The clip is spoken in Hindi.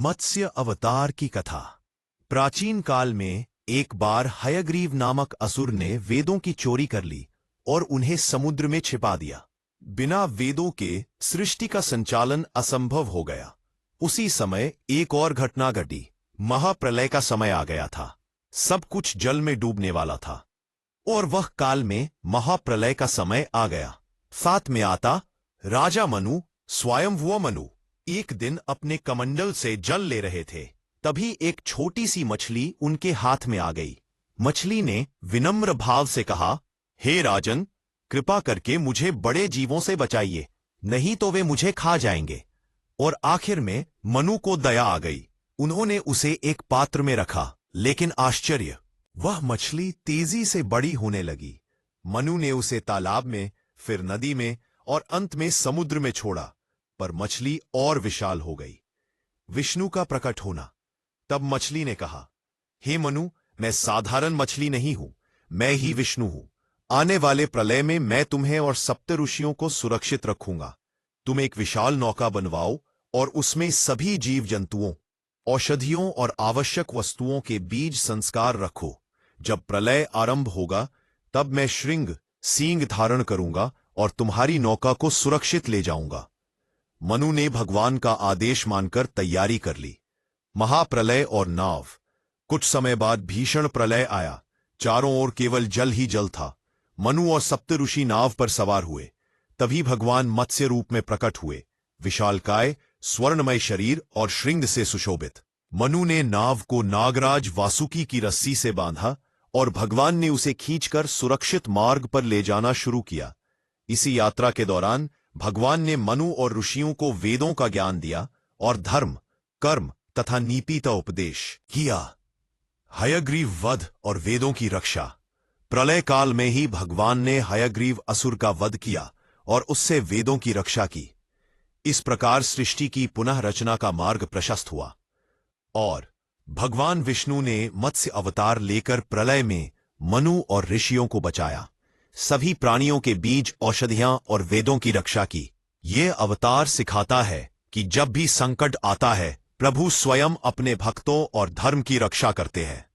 मत्स्य अवतार की कथा। प्राचीन काल में एक बार हयग्रीव नामक असुर ने वेदों की चोरी कर ली और उन्हें समुद्र में छिपा दिया। बिना वेदों के सृष्टि का संचालन असंभव हो गया। उसी समय एक और घटना घटी। महाप्रलय का समय आ गया था। सब कुछ जल में डूबने वाला था और वह काल में महाप्रलय का समय आ गया। साथ में आता राजा मनु, स्वयंभुव मनु, एक दिन अपने कमंडल से जल ले रहे थे। तभी एक छोटी सी मछली उनके हाथ में आ गई। मछली ने विनम्र भाव से कहा, हे राजन, कृपा करके मुझे बड़े जीवों से बचाइए, नहीं तो वे मुझे खा जाएंगे। और आखिर में मनु को दया आ गई। उन्होंने उसे एक पात्र में रखा, लेकिन आश्चर्य, वह मछली तेजी से बड़ी होने लगी। मनु ने उसे तालाब में, फिर नदी में और अंत में समुद्र में छोड़ा, पर मछली और विशाल हो गई। विष्णु का प्रकट होना। तब मछली ने कहा, हे मनु, मैं साधारण मछली नहीं हूं, मैं ही विष्णु हूं। आने वाले प्रलय में मैं तुम्हें और सप्त ऋषियों को सुरक्षित रखूंगा। तुम एक विशाल नौका बनवाओ और उसमें सभी जीव जंतुओं, औषधियों और आवश्यक वस्तुओं के बीज संस्कार रखो। जब प्रलय आरंभ होगा तब मैं श्रृंग सींग धारण करूंगा और तुम्हारी नौका को सुरक्षित ले जाऊंगा। मनु ने भगवान का आदेश मानकर तैयारी कर ली। महाप्रलय और नाव। कुछ समय बाद भीषण प्रलय आया। चारों ओर केवल जल ही जल था। मनु और सप्त ऋषि नाव पर सवार हुए। तभी भगवान मत्स्य रूप में प्रकट हुए, विशालकाय, स्वर्णमय शरीर और श्रृंग से सुशोभित। मनु ने नाव को नागराज वासुकी की रस्सी से बांधा और भगवान ने उसे खींचकर सुरक्षित मार्ग पर ले जाना शुरू किया। इसी यात्रा के दौरान भगवान ने मनु और ऋषियों को वेदों का ज्ञान दिया और धर्म, कर्म तथा नीति का उपदेश किया। हयग्रीव वध और वेदों की रक्षा। प्रलय काल में ही भगवान ने हयग्रीव असुर का वध किया और उससे वेदों की रक्षा की। इस प्रकार सृष्टि की पुनः रचना का मार्ग प्रशस्त हुआ और भगवान विष्णु ने मत्स्य अवतार लेकर प्रलय में मनु और ऋषियों को बचाया। सभी प्राणियों के बीज, औषधियां और वेदों की रक्षा की। यह अवतार सिखाता है कि जब भी संकट आता है, प्रभु स्वयं अपने भक्तों और धर्म की रक्षा करते हैं।